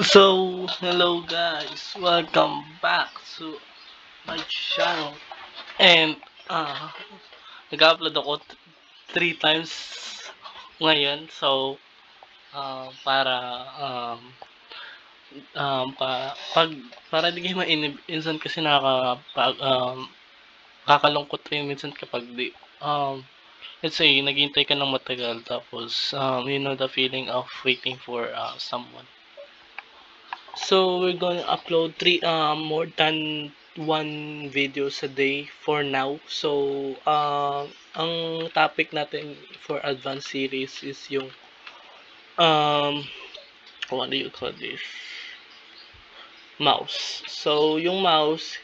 So, hello guys, welcome back to my channel. And, nag-upload ako 3 times ngayon. So, para, para di kayo mainip, minsan kasi kakalungkot rin minsan kapag let's say, naghihintay ka ng matagal, tapos, you know the feeling of waiting for, someone. So we're going to upload more than one videos a day for now. So ang topic natin for advanced series is yung um what do you call this? Mouse. So yung mouse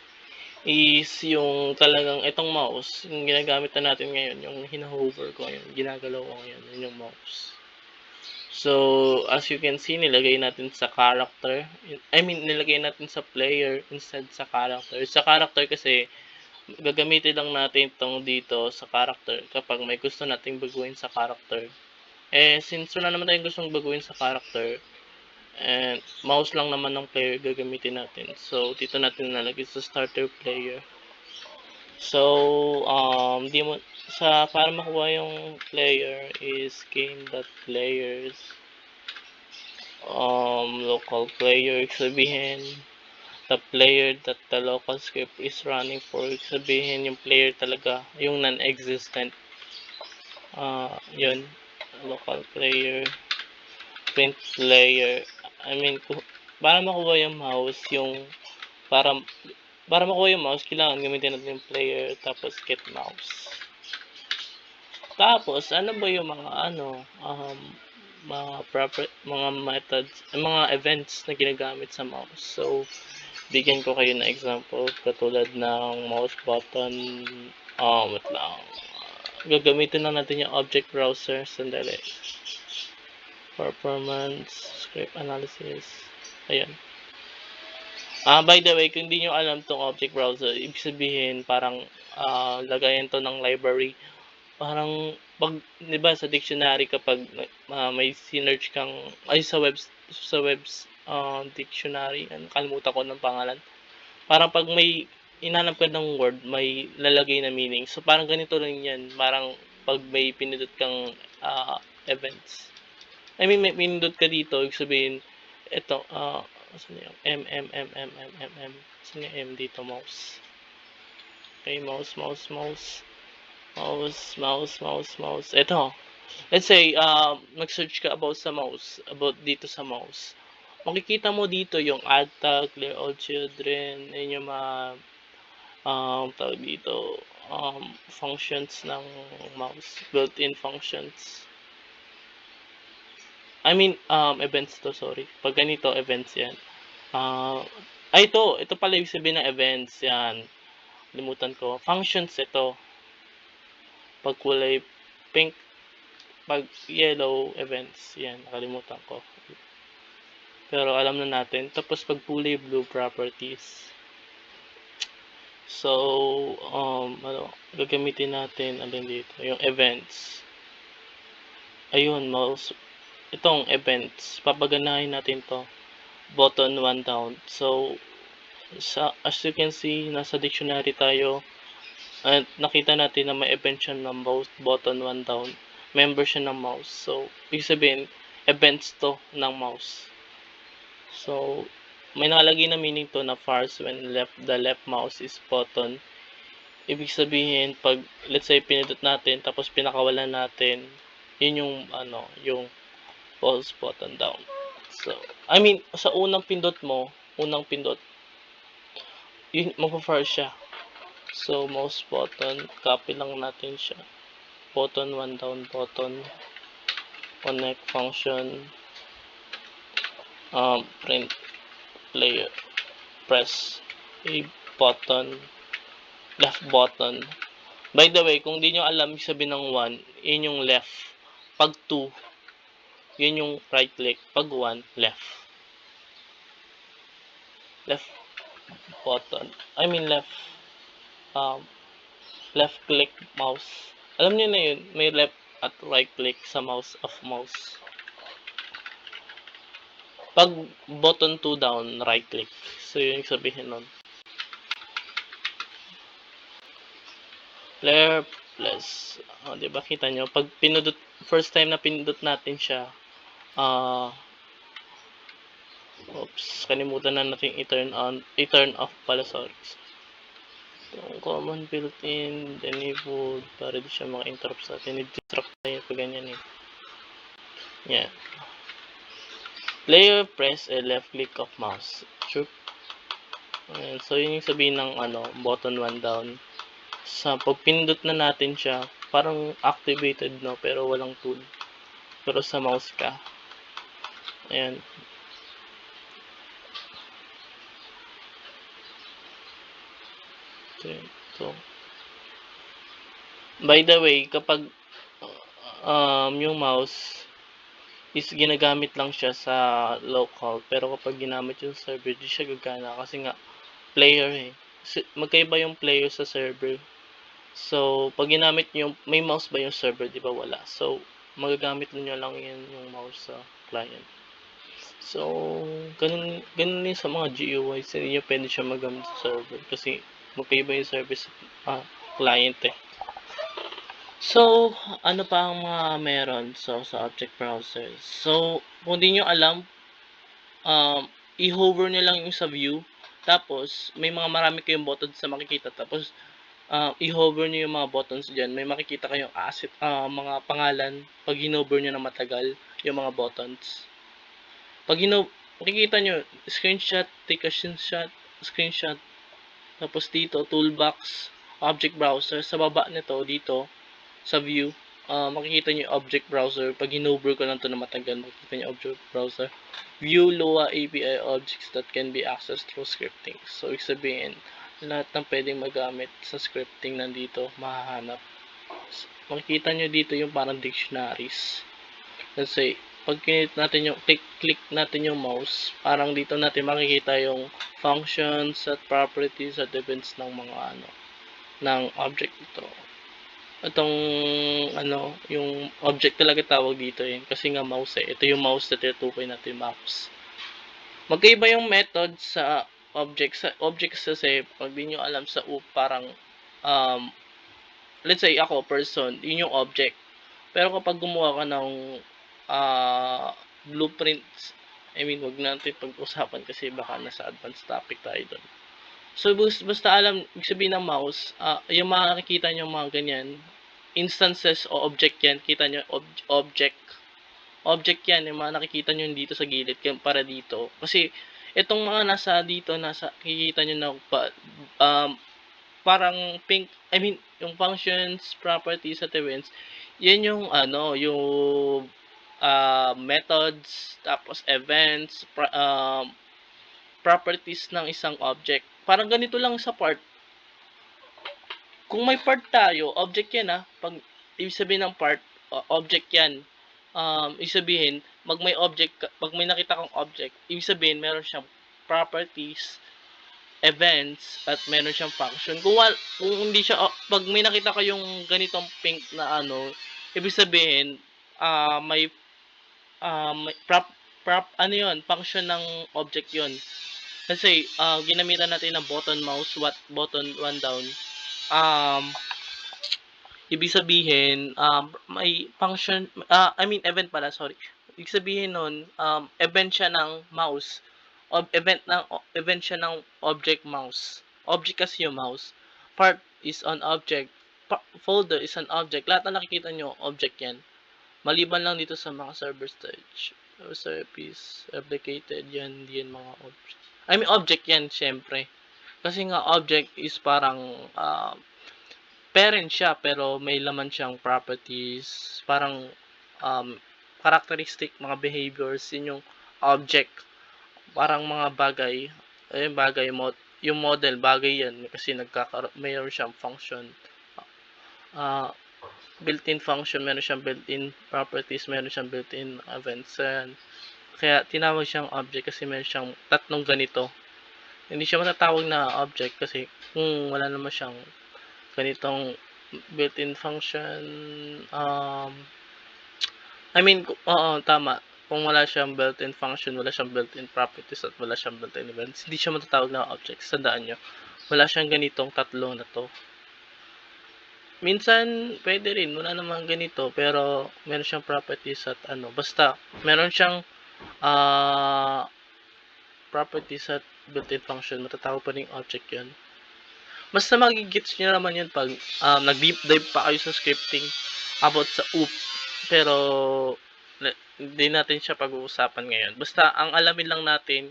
is yung talagang itong mouse, yung ginagamit na natin ngayon, yung hina-hover ko ngayon, ginagalaw ko ngayon, yun yung mouse. So, as you can see, nilagay natin sa character. Nilagay natin sa player instead sa character. Sa character kasi, gagamitin lang natin itong dito sa character kapag may gusto nating baguhin sa character. Since wala naman tayong gustong baguhin sa character, and mouse lang naman ng player gagamitin natin. So, dito natin nalagay sa starter player. So, para makuha yung player is game.players local player, sabihin the player that the local script is running for, sabihin yung player talaga, yung non-existent. Yun, local player, print player. Para makuha yung mouse, para para makuha yung mouse, kailangan gamitin natin yung player, tapos get mouse. Tapos, ano ba yung mga methods, mga events na ginagamit sa mouse. So, bigyan ko kayo ng example katulad ng mouse button. Wait lang. Gagamitin na natin yung object browser. Sandali. Performance, script analysis. Ayan. By the way, kung hindi nyo alam tong object browser, ibig sabihin parang lagayan to ng library. Parang pag 'di ba sa dictionary kapag may sinearch kang sa webs dictionary, nakalimutan ko ng pangalan. Parang pag may hinanap ka ng word, may lalagay na meaning. So parang ganito rin 'yan, parang pag may pinindot kang events. May pinindot ka dito, ibig sabihin ito, asan yung saan yung M dito, mouse. Okay, mouse. Mouse. Ito. Let's say, nag-search ka about dito sa mouse. Makikita mo dito yung add tag, clear all children, yun yung mga, tawag dito, functions ng mouse, built-in functions. Events to, sorry. Pag ganito, events yan. Ito pala yung sabihin ng events, yan. Limutan ko. Functions ito. Pag kulay pink, pag yellow, events. Yan, nakalimutan ko. Pero alam na natin. Tapos pag kulay blue, properties. So, gagamitin natin, alin dito, yung events. Ayun, mouse. Itong events, papaganahin natin to. Button 1 down. So, as you can see, nasa dictionary tayo. At nakita natin na may event siya ng mouse, button 1 down. Member siya ng mouse. So, ibig sabihin, events to ng mouse. So, may nakalagay na meaning to na first when the left mouse is button. Ibig sabihin, pag let's say pinindot natin tapos pinakawalan natin, yun yung pause button down. So, sa unang pindot, yun magpa-fire siya. So, mouse button, copy lang natin siya. Button 1 down, button, connect function, print player, press a button, left button. By the way, kung di nyo alam sabihin ng 1, yun yung left. Pag 2, yun yung right click. Pag 1, left. Left button. Left click mouse. Alam niyo na yun, may left at right click sa mouse. Pag button 2 down, right click. So, yun yung sabihin nun. Player plus. Di ba kita nyo? Pag pinudot, first time na pinudot natin siya, oops, kalimutan na natin i-turn on, i-turn off pala, sorry. Yung common built-in, enable, para di siya maka-interrupt sa atin. I-distract tayo pag ganyan eh. Yan. Player press left click of mouse. Sure. Ayan. So, yun yung sabihin ng button 1 down. Sa pag pinindot na natin siya, parang activated no, pero walang tool. Pero sa mouse ka. Ayan. So, by the way, kapag yung mouse is ginagamit lang siya sa local, pero kapag ginamit yung server, di siya gagana kasi nga player eh. Magkaiba yung player sa server. So, pag ginamit nyo, may mouse ba yung server? Di ba wala? So, magagamit nyo lang yan yung mouse sa client. So, ganun din sa mga GUIs. Hindi nyo pwede siya magamit sa server kasi magkaiba yung service client eh. So, ano pa ang mga meron sa object browser? So, kung di nyo alam, i-hover nyo lang yung sa view. Tapos, may marami kayong buttons sa makikita. Tapos, i-hover nyo yung mga buttons dyan. May makikita kayong asset, mga pangalan. Pag hinover nyo na matagal, yung mga buttons. Pag makikita nyo, screenshot, take a screenshot. Tapos dito, toolbox, object browser. Sa baba nito, dito, sa view, makikita nyo yung object browser. Pag hinover ko lang ito na matagal, makikita nyo object browser. View Lua API objects that can be accessed through scripting. So, ibig sabihin, lahat ng pwedeng magamit sa scripting nandito, mahahanap. So, makikita nyo dito yung parang dictionaries. Let's say, pag natin yung click natin yung mouse, parang dito natin makikita yung functions at properties at events ng mga ng object ito. Itong yung object talaga tawag dito eh, kasi nga mouse eh. Ito yung mouse na tinutukoy natin, mouse. Magkaiba yung method sa objects. Sa objects kasi, pag di nyo alam sa parang let's say ako, person, yun yung object. Pero kapag gumawa ka ng blueprints, I mean, wag natin pag-usapan kasi baka nasa advanced topic tayo doon. So, basta alam, ibig sabihin ng mouse, yung makikita nyo mga ganyan, instances o object yan, kita nyo, object yan, yung mga nakikita nyo dito sa gilid, para dito. Kasi, itong mga nasa dito, kikita nyo na, parang pink, I mean, yung functions, properties, at events, yan yung, yung, methods, tapos events, properties ng isang object. Parang ganito lang sa part. Kung may part tayo, object yan pag ibig sabihin ng part, object yan. Ibig sabihin, pag may nakita kang object, ibig sabihin meron siyang properties, events, at meron siyang function. Kung hindi siya, pag may nakita kayong ganitong pink na ibig sabihin, may function ng object yon. Kasi, ginamitan natin ng button mouse, button 1 down. Ibig sabihin, may function, event pala, sorry. Ibig sabihin nun, event siya ng mouse. Event siya ng object mouse. Object kasi yung mouse. Part is an object. Folder is an object. Lahat na nakikita nyo, object yan. Maliban lang dito sa mga server stage. Service, replicated, yan, hindi yan mga object. Object yan, syempre. Kasi nga, object is parang, parent siya, pero may laman siyang properties, parang, characteristic, mga behaviors, yun yung object. Parang mga bagay, yung model, bagay yan, kasi mayroon siyang function. Built-in function, meron siyang built-in properties, meron siyang built-in events. Kaya tinawag siyang object kasi meron siyang tatlong ganito. Hindi siya matatawag na object kasi kung wala naman siyang ganitong built-in function, tama. kung wala siyang built-in function, wala siyang built-in properties, at wala siyang built-in events, hindi siya matatawag na object. Tandaan nyo, wala siyang ganitong tatlo na to. Minsan, pwede rin, wala namang ganito, pero meron siyang properties at basta, meron siyang properties at built-in function, matatawag pa rin object yun. Basta magigits nyo naman yun pag nag-deep dive pa kayo sa scripting about sa OOP. Pero, hindi natin siya pag-uusapan ngayon. Basta, ang alamin lang natin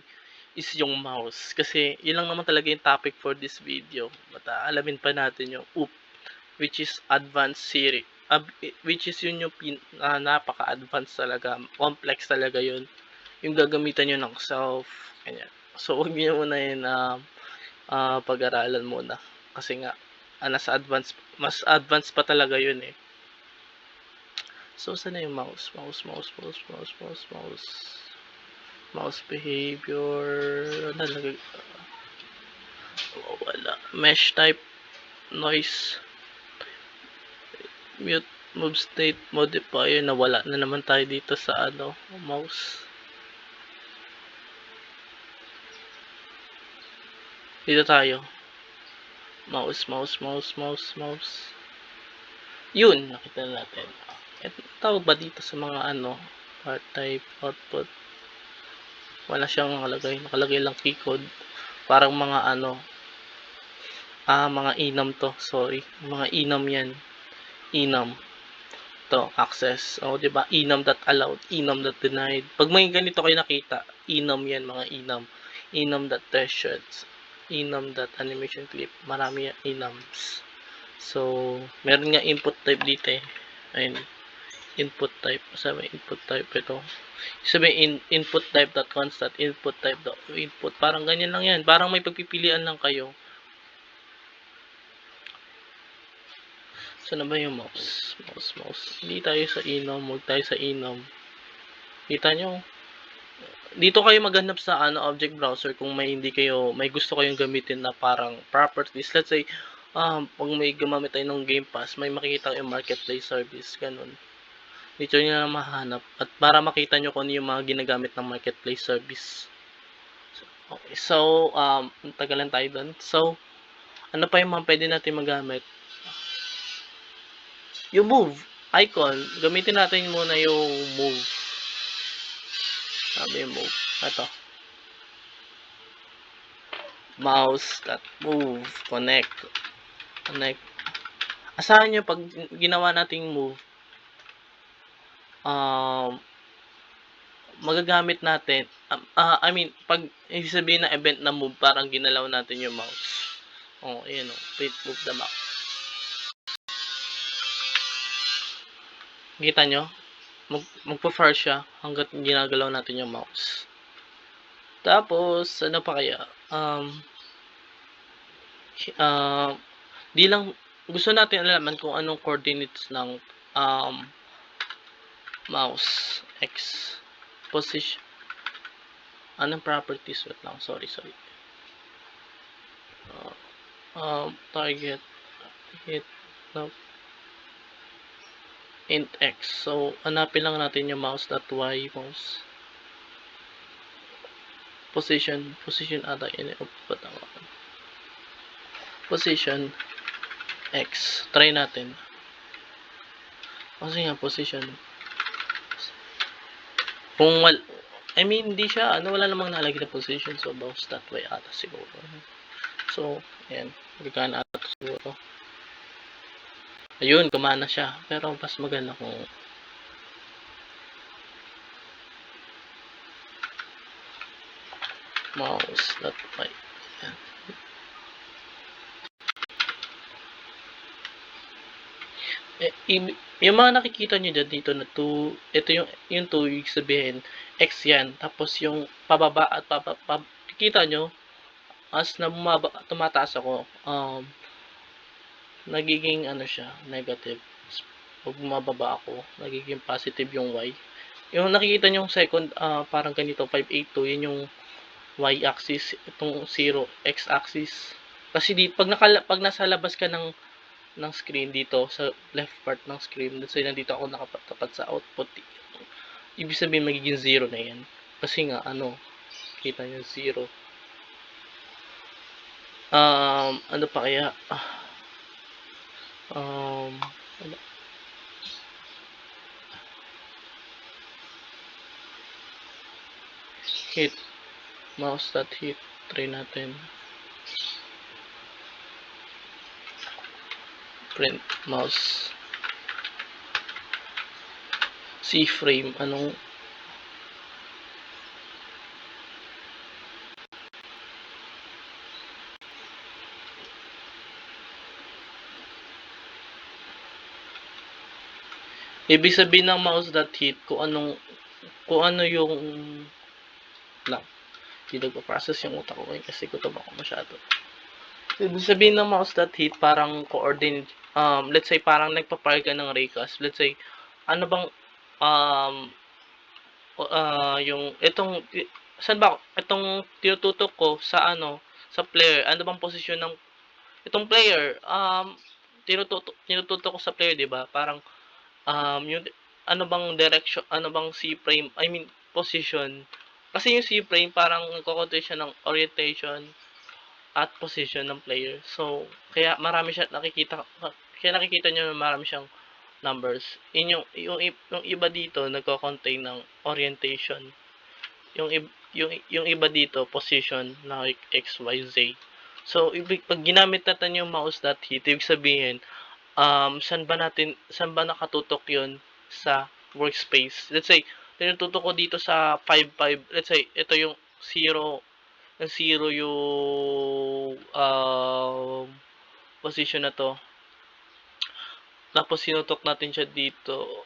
is yung mouse. Kasi, yun lang naman talaga yung topic for this video. But, alamin pa natin yung OOP, which is advanced series. Which is yun yung napaka-advanced talaga. Complex talaga yun. Yung gagamitan nyo ng self. Ganyan. So, huwag nyo muna yun pag-aralan muna. Kasi nga, nasa advanced, mas advanced pa talaga yun eh. So, saan na yung mouse? Mouse behavior. Wala. Mesh type. Noise. Mute. Move state modifier. Nawala na naman tayo dito sa mouse. Dito tayo. Mouse. Yun, nakita natin. Tawag ba dito sa mga part type, output. Wala siyang nakalagay lang key code. Parang mga mga enum to, sorry. Mga enum yan. Enum. To, access. O, diba? Enum.allowed, enum.denied. Pag may ganito kayo nakita, enum yan, mga enum. Enum.textured, enum.animation clip. Marami yan, enums. So, meron nga input type dito eh. Ayun. Input type. Sabi input type ito. Sabi input type dot constant, input type dot input. Parang ganyan lang yan. Parang may pagpipilian lang kayo. So, na ba yung mouse? Mouse. Hindi tayo sa enum. Huwag tayo sa enum. Kita nyo? Dito kayo maghanap sa object browser kung may gusto kayong gamitin na parang properties. Let's say, pag may gumamit tayo ng Game Pass, may makikita yung marketplace service, ganun. Dito nyo na mahanap. At para makita nyo kung ano yung mga ginagamit ng marketplace service. Okay, so, tagalan tayo dun. So, ano pa yung mga pwede natin magamit? Yung move icon, gamitin natin muna yung move. Sabi yung move. Ito. Mouse.move. Connect. Asahan nyo pag ginawa nating move, magagamit natin, pag sabihin na event na move, parang ginalaw natin yung mouse. Ayan wait, move the mouse. Kita nyo? Magpa-far siya hanggat ginagalaw natin yung mouse. Tapos, ano pa kaya? Di lang, gusto natin alaman kung anong coordinates ng mouse X position. Anong properties? Wait lang, sorry. Target hit no, int X. So, hanapin lang natin yung mouse.y mouse position ata yun. Position X. Try natin. Kasi nga position. Kung hindi siya, wala namang nalagay na position. So, mouse.y ata siguro. So, ayan. Gagana ata siguro. Ayun, gumana siya. Pero, mas maganda kung mouse.y. Ayan. Yung mga nakikita nyo dito na 2, ito yung 2, ibig sabihin, X yan. Tapos yung pababa at kita nyo, as na tumataas ako, nagiging siya, negative. Pag bumababa ako, nagiging positive yung Y. Yung nakikita nyo yung second, parang ganito, 582, yun yung Y-axis, itong 0, X-axis. Kasi pag nasa labas ka ng screen dito, sa left part ng screen, so nandito ako nakatapat sa output. ibig sabihin magiging 0 na yan. Kasi nga, kita nyo 0. Ano pa kaya? Hit. Mouse.hit. Try natin. Print mouse. C-frame. Anong ibig sabihin ng mouse.hit kung ano yung lang. Hindi nagpa-process yung utak ko kasi gutom ako masyado. Ibig sabihin ng mouse.hit parang coordinate, let's say parang nagpa-fire ka ng raycast. Let's say, ano bang yung saan ba itong tinututok ko sa sa player, ano bang posisyon ng itong player, tinututok ko sa player, 'di ba? Parang yung ano bang direction, ano bang C-frame, I mean position. Kasi yung C-frame parang nagko-control siya ng orientation at position ng player. So, kaya marami siya nakikita niyo na marami siyang numbers. Yung iba dito nagko-contain ng orientation. Yung iba dito position na like X, Y, Z. So, pag ginamit natin yung mouse.hit, ibig sabihin, saan ba nakatutok yon sa workspace. Let's say, tinututok ko dito sa 5, let's say, ito yung 0 yung position na to. Tapos sinutok natin siya dito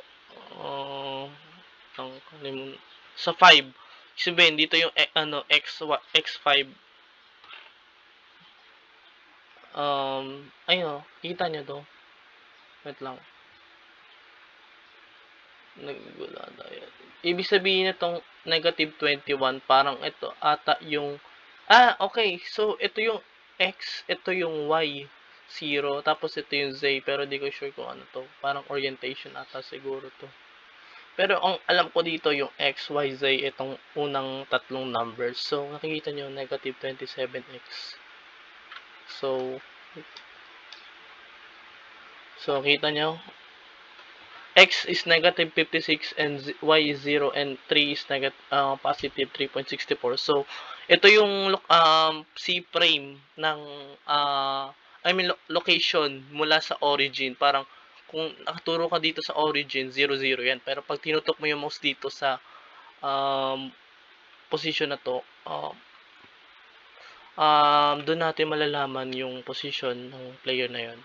sa 5. Sabihin dito yung X5. Ayun, kita nyo to. Wait lang. Nagugula na yan. Ibig sabihin nitong -21, parang ito ata yung okay. So, ito yung X, ito yung Y, 0, tapos ito yung Z, pero di ko sure kung ano to. Parang orientation ata siguro to. Pero ang alam ko dito yung X, Y, Z, itong unang tatlong numbers. So, nakikita nyo, -27x. So, kita nyo, X is -56 and Y is 0 and 3 is positive 3.64. So, ito yung C-frame ng location mula sa origin. Parang kung nakaturo ka dito sa origin, 0, 0 yan. Pero pag tinutok mo yung mouse dito sa position na to, doon natin malalaman yung position ng player na yon.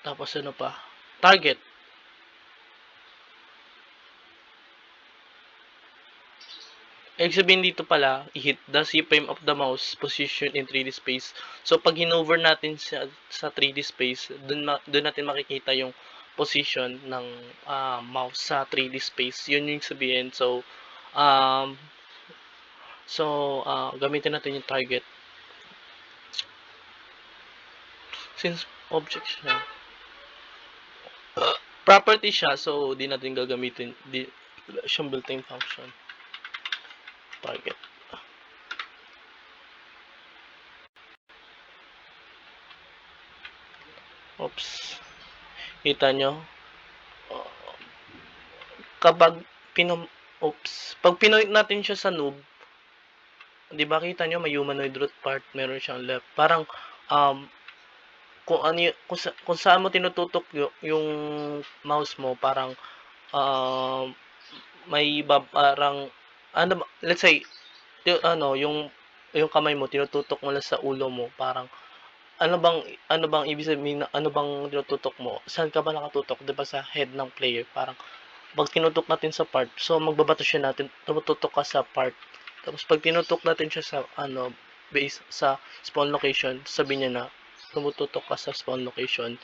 Tapos ano pa? Target. Ibig sabihin dito pala, i-hit the C-frame of the mouse position in 3D space. So, pag hinover natin sa 3D space, doon natin makikita yung position ng mouse sa 3D space. Yun yung sabihin. So, gamitin natin yung target. Since object siya, property siya, so di natin gagamitin siyang built-in function. Target. Oops. Kita nyo? Kapag pag pinoint natin siya sa noob, di ba kita nyo may humanoid root part, meron siyang left. Parang, kung saan mo tinututok yung mouse mo, parang, may parang, let's say, yung kamay mo, tinututok mo lang sa ulo mo, parang, ano bang ibig sabihin, ano bang tinututok mo? Saan ka ba nakatutok? Di ba sa head ng player? Parang, pag tinutok natin sa part, so magbabato siya natin, tumututok ka sa part. Tapos pag tinutok natin siya sa base sa spawn location, sabihin niya na tumututok ka sa spawn location.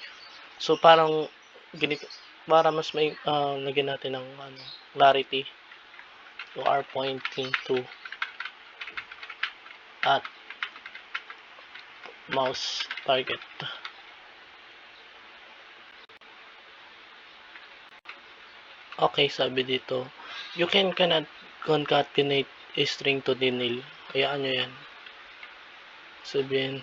So parang ganito, para mas may lagyan natin ng clarity, we are pointing to at mouse target. Okay, sabi dito, you cannot concatenate a string to the nil. Hayaan nyo yan. Sabihin,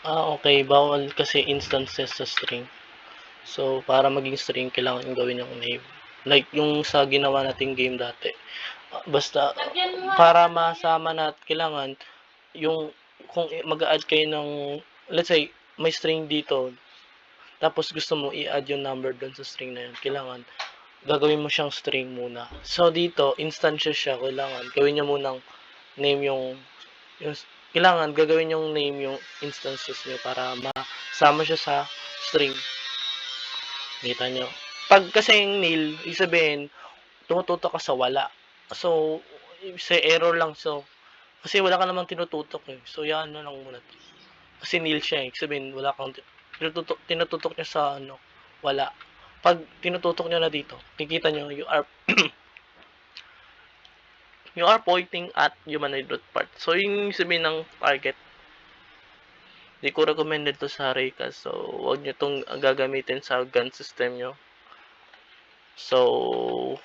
okay, bawal kasi instances sa string. So, para maging string, kailangan gawin yung name. Like yung sa ginawa nating game dati. Basta, para masama natin, kailangan yung, kung mag-add kayo ng, let's say, may string dito, tapos gusto mo i-add yung number doon sa string na yun, kailangan gagawin mo siyang string muna. So, dito, instances siya, kailangan gawin niyo munang name yung kailangan gagawin yung name yung instances niyo para masama siya sa string. Kita nyo. Pag kasing nil, ibig sabihin, tumututok ka sa wala. So, sa error lang. So, kasi wala ka namang tinututok eh. So, yan na lang muna to. Kasi nil siya eh. Ibig sabihin, wala kang tinututok niya sa ano, wala. Pag tinututok niya na dito, kikita nyo, you are pointing at humanoid root part. So, yung sabihin ng target, di ko recommended to sa Raycast. So, huwag nyo itong gagamitin sa gun system nyo. So,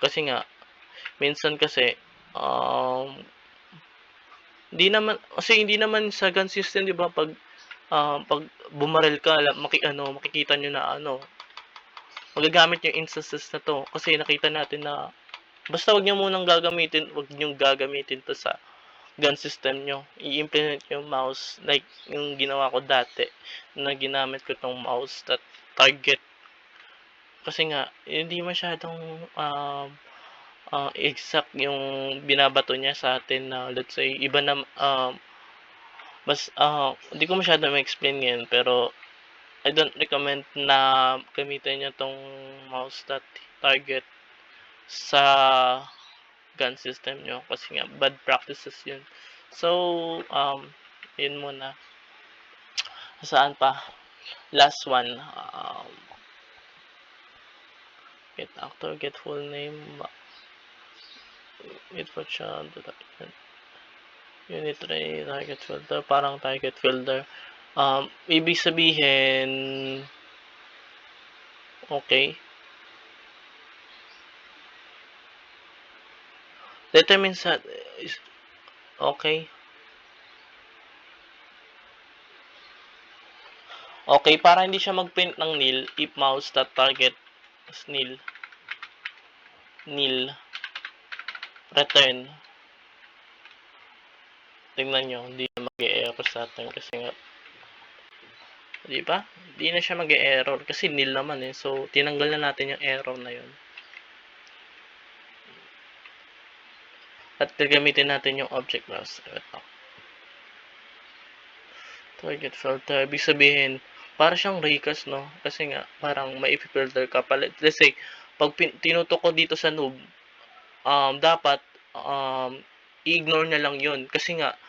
kasi nga, minsan kasi, hindi naman sa gun system, di ba, pag bumaril ka, makikita nyo na magagamit yung instances na to. Kasi nakita natin na, basta wag nyo gagamitin to sa gun system nyo. I-implement yung mouse, like yung ginawa ko dati, na ginamit ko tong mouse that target. Kasi nga, hindi masyadong exact yung binabato niya sa atin na let's say iba na hindi ko masyado ma-explain ngayon pero I don't recommend na gamitin niyo tong mouse that target sa gun system nyo kasi nga bad practices yun. So yun muna. Saan pa? Last one. Get actor, get full name, get for child, unit ray, target filter, parang target filter. Ibig sabihin, okay. Determines that is okay. Okay, para hindi siya mag-print ng nil, if mouse that target is nil, return. Tingnan nyo, hindi na mag-e-error sa atin kasi nga, di ba? Hindi na siya mag-e-error kasi nil naman eh. So, tinanggal na natin yung error na yun. At gagamitin natin yung object browser. Ito. Target filter. Ibig sabihin, para siyang Raycast, no? Kasi nga, parang may filter ka pala. Let's say, pag tinutok ko dito sa noob, dapat, i-ignore na lang yun. Kasi nga,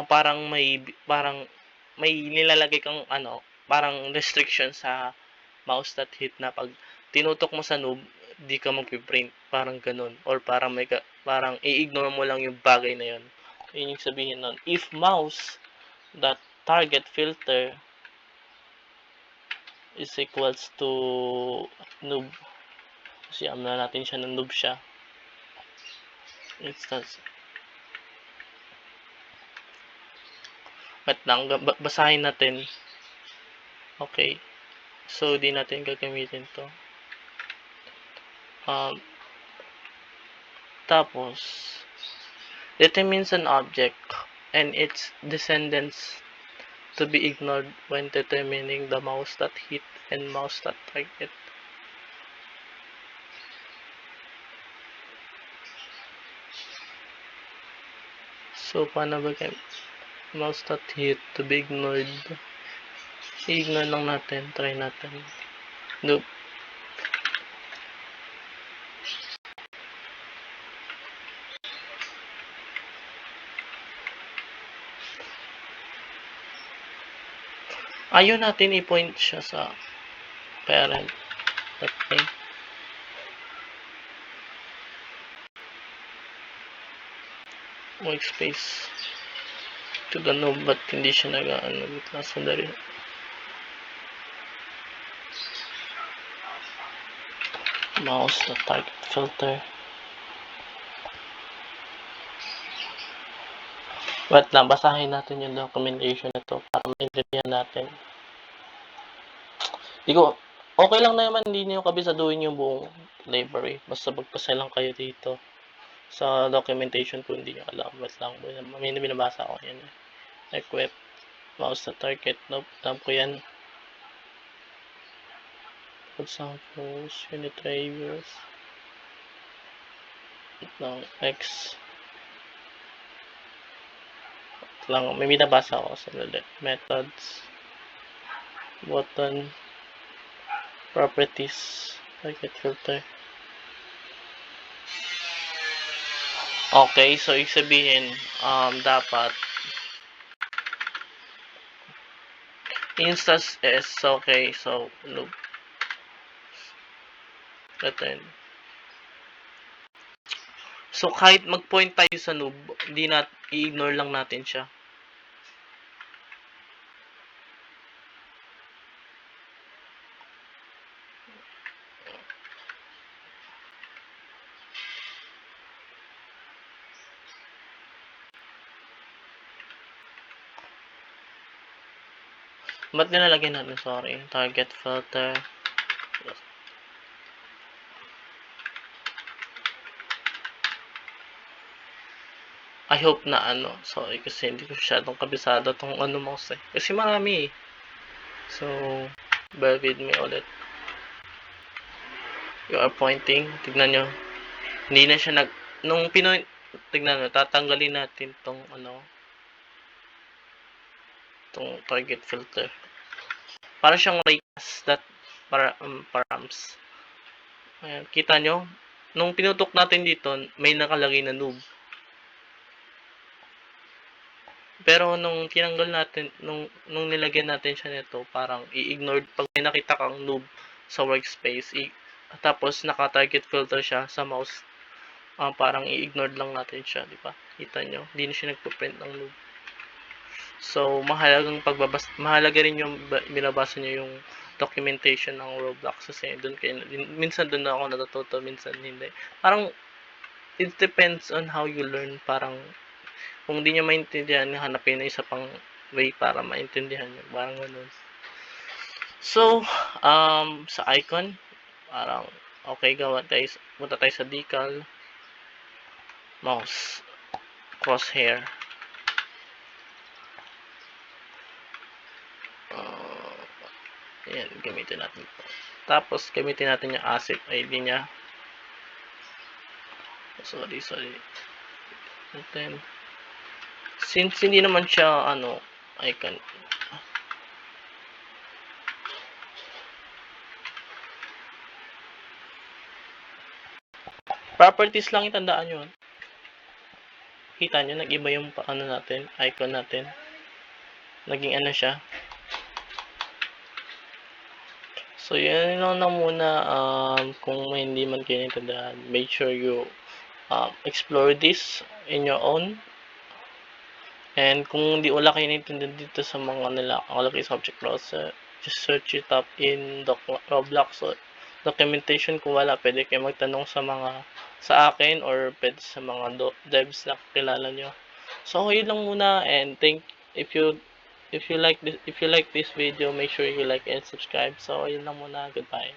parang may nilalagay kang, parang restriction sa mouse that hit na pag tinutok mo sa noob, di ka mag-print. Parang ganun. Or parang i-ignore mo lang yung bagay na yun. Yun yung sabihin nun. If mouse that target filter is equals to noob. Kasi na natin siya ng noob siya. Instance. But lang, basahin natin. Okay. So, di natin gagamitin to. Tapos, determines an object and its descendants to be ignored when determining the mouse that hit and mouse that target. So, paano ba kayo? Mouse that hit to be ignored. I-ignore lang natin. Try natin. Nope. Ayaw natin i-point siya sa parent. Okay. Workspace to the noob but hindi siya nag-ano. Sandali. Mouse na target filter. Wait lang, basahin natin yung documentation na to para maintindihan natin. Okay lang naman hindi nyo kabisaduhin yung buong library. Basta magpasa lang kayo dito sa documentation kung hindi nyo alam. Wait lang, may binabasa ko yan. Equip, mouse na target, nope, alam ko yan. For examples, unit drivers. Wait lang, X. Wait lang, may binabasa ko sa methods. Button. Properties. Target filter. Okay, so ibig sabihin, dapat instance S, okay, so loop. Return. So kahit mag-point tayo sa noob, i-ignore lang natin siya. Ba't nilalagyan natin, sorry, target filter. I hope na sorry kasi hindi ko masyadong kabisado tong mouse eh. Kasi marami eh. So, bear with me ulit. You are pointing, tignan nyo. Hindi na siya tignan nyo, tatanggalin natin tong tong target filter. Para siyang raycast params. Ayan, kita nyo? Nung pinutok natin dito, may nakalagay na noob. Pero nung tinanggal natin, nung nilagyan natin siya nito, parang i-ignore pag may nakita kang noob sa workspace, tapos naka-target filter siya sa mouse, parang i-ignore lang natin siya, di ba? Kita nyo, hindi na siya nagpo-print ng noob. So, mahalaga rin yung binabasa nyo yung documentation ng Roblox kasi minsan doon ako natututo, minsan hindi. Parang it depends on how you learn. Parang kung hindi nyo maintindihan, hanapin na isa pang way para maintindihan nyo. Parang ganun. So, sa icon, parang okay, punta tayo sa decal, mouse, crosshair. Ayan, gamitin natin ito. Tapos, gamitin natin yung asset ID niya. Sorry. And then, since hindi naman siya, icon. Properties lang itandaan nyo. Kita nyo, nag-iba yung natin, icon natin. Naging siya. So, yun lang na muna. Kung hindi man kayo naintindihan, make sure you explore this in your own. And kung hindi wala kayo naintindihan dito sa mga nakalagay sa object browser, just search it up in Roblox documentation. Kung wala, pwede kayo magtanong sa akin or pwede sa mga devs na kilala nyo. So, yun lang muna, and if you like this video, make sure you like and subscribe. So, yun lang muna. Goodbye.